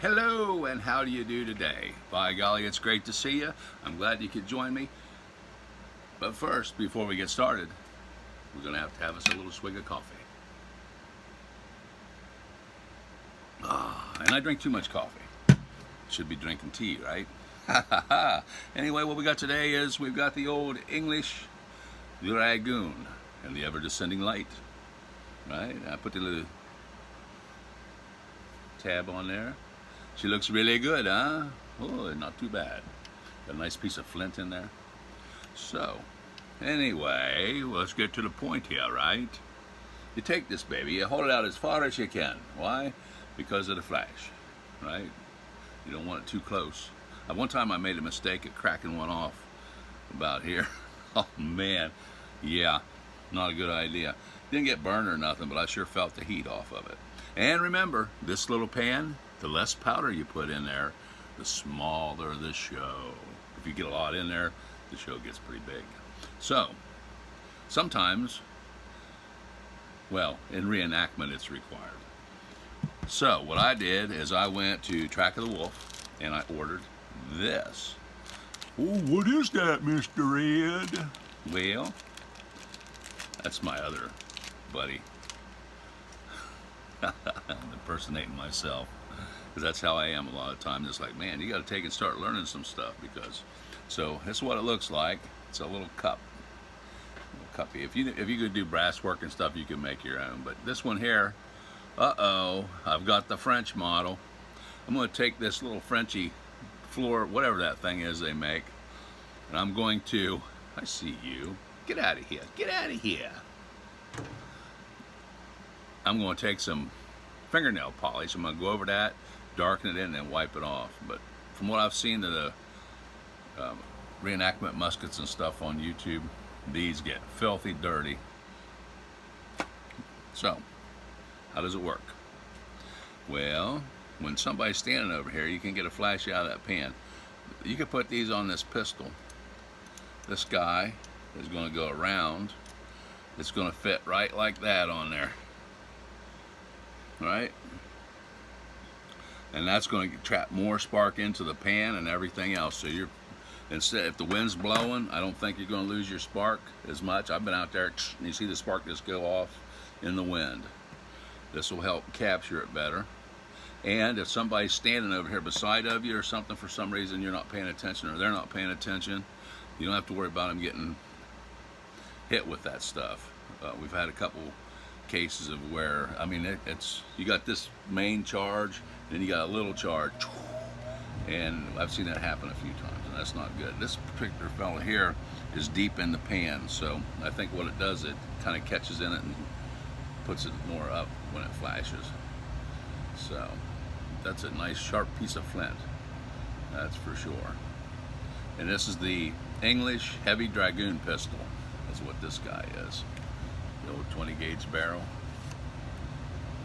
Hello, and how do you do today? By golly, it's great to see you. I'm glad you could join me. But first, before we get started, we're going to have us a little swig of coffee. And I drink too much coffee. Should be drinking tea, right? Anyway, what we got today is we've got the old English Dragoon and the ever-descending light. Right? I put the little tab on there. She looks really good, huh? Oh, not too bad. Got a nice piece of flint in there. So, anyway, let's get to the point here, right? You take this baby, you hold it out as far as you can. Why? Because of the flash, right? You don't want it too close. One time I made a mistake at cracking one off about here. Oh man, yeah, not a good idea. Didn't get burned or nothing, but I sure felt the heat off of it. And remember, this little pan, the less powder you put in there, the smaller the show. If you get a lot in there, the show gets pretty big. So, sometimes, well, in reenactment it's required. So, what I did is I went to Track of the Wolf and I ordered this. Oh, what is that, Mr. Ed? Well, that's my other buddy. I'm impersonating myself, because that's how I am a lot of times. It's like, man, you got to take and start learning some stuff. Because, so this is what it looks like. It's a little cup, cuppy. If you could do brass work and stuff, you can make your own. But this one here, I've got the French model. I'm going to take this little Frenchy floor, whatever that thing is they make, and I'm going to. I see you. Get out of here. Get out of here. I'm going to take some fingernail polish. I'm going to go over that, darken it in, and then wipe it off. But from what I've seen of the reenactment muskets and stuff on YouTube, these get filthy dirty. So, how does it work? Well, when somebody's standing over here, you can get a flash out of that pan. You can put these on this pistol. This guy is going to go around. It's going to fit right like that on there. Right? And that's going to trap more spark into the pan and everything else. So you're, instead, if the wind's blowing, I don't think you're going to lose your spark as much. I've been out there and you see the spark just go off in the wind. This will help capture it better. And if somebody's standing over here beside of you or something, for some reason you're not paying attention or they're not paying attention, you don't have to worry about them getting hit with that stuff. We've had a couple cases of where, I mean, it's you got this main charge, then you got a little charge, and I've seen that happen a few times, and that's not good. This particular fella here is deep in the pan, so I think what it does, it kind of catches in it and puts it more up when it flashes. So that's a nice sharp piece of flint, that's for sure. And this is the English Heavy Dragoon pistol. That's what this guy is. The old 20 gauge barrel,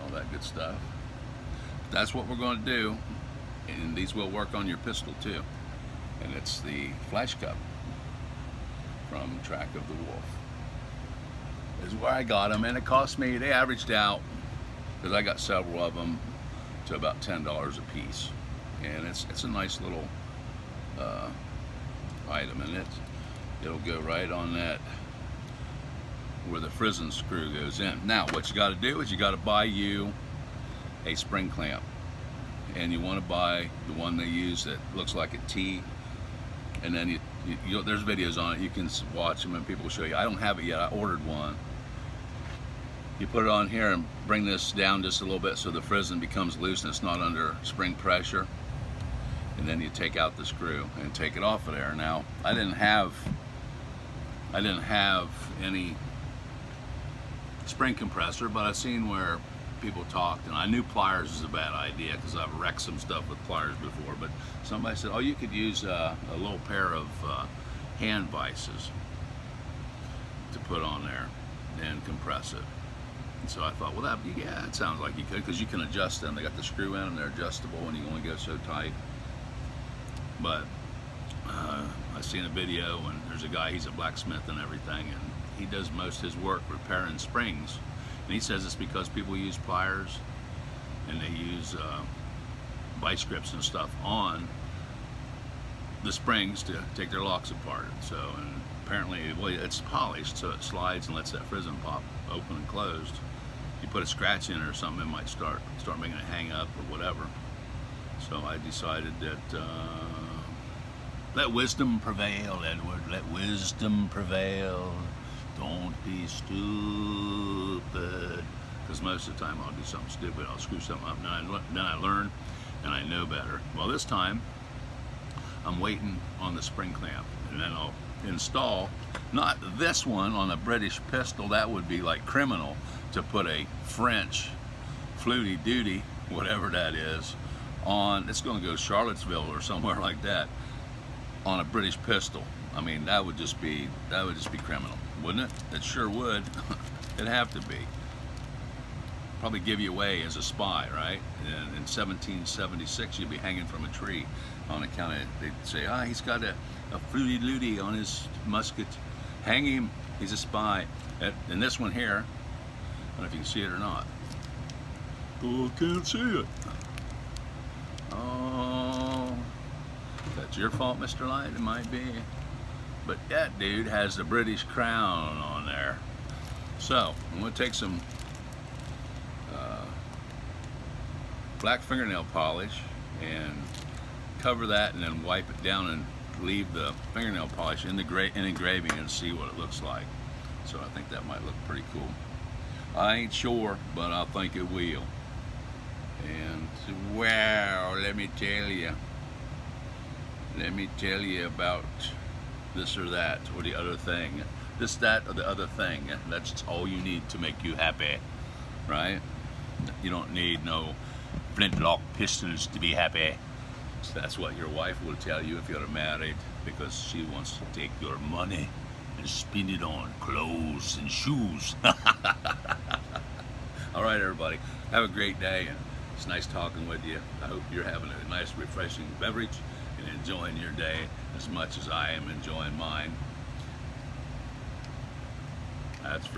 all that good stuff. That's what we're going to do, and these will work on your pistol too. And it's the flash cup from Track of the Wolf. This is where I got them, and it cost me, they averaged out, because I got several of them, to about $10 a piece. And it's a nice little item, and it'll go right on that where the frizzen screw goes in. Now what you got to do is you got to buy you a spring clamp, and you want to buy the one they use that looks like a T, and then you there's videos on it, you can watch them and people will show you. I don't have it yet, I ordered one. You put it on here and bring this down just a little bit so the frizzen becomes loose and it's not under spring pressure, and then you take out the screw and take it off of there. Now I didn't have any spring compressor, but I've seen where people talked, and I knew pliers is a bad idea because I've wrecked some stuff with pliers before, but somebody said, oh, you could use a little pair of hand vices to put on there and compress it. And so I thought, well, yeah, it sounds like you could, because you can adjust them. They got the screw in and they're adjustable and you only go so tight. But I've seen a video, and there's a guy, he's a blacksmith and everything, and he does most of his work repairing springs, and he says it's because people use pliers and they use vice grips and stuff on the springs to take their locks apart. So, and apparently, well, it's polished, so it slides and lets that frism pop open and closed. If you put a scratch in it or something, it might start making it hang up or whatever. So I decided that let wisdom prevail, Edward. Let wisdom prevail. Don't be stupid. Because most of the time I'll do something stupid. I'll screw something up. Then I learn and I know better. Well, this time I'm waiting on the spring clamp, and then I'll install, not this one on a British pistol, that would be like criminal to put a French fluty duty, whatever that is, on, it's going to go to Charlottesville or somewhere like that, on a British pistol. I mean, that would just be criminal, wouldn't it? It sure would. It'd have to be. Probably give you away as a spy, right? And in 1776, you'd be hanging from a tree on account of, they'd say, he's got a fluty luty on his musket. Hang him, he's a spy. And this one here, I don't know if you can see it or not. Oh, can't see it. Oh, that's your fault, Mr. Light, it might be. But that dude has the British crown on there. So, I'm gonna take some black fingernail polish and cover that, and then wipe it down and leave the fingernail polish in engraving and see what it looks like. So I think that might look pretty cool. I ain't sure, but I think it will. And wow, let me tell you about this or that or the other thing. This, that, or the other thing. That's all you need to make you happy, right? You don't need no Flintlock pistols to be happy. So that's what your wife will tell you if you're married, because she wants to take your money and spend it on clothes and shoes. All right, everybody, have a great day, and it's nice talking with you. I hope you're having a nice, refreshing beverage and enjoying your day as much as I am enjoying mine. That's for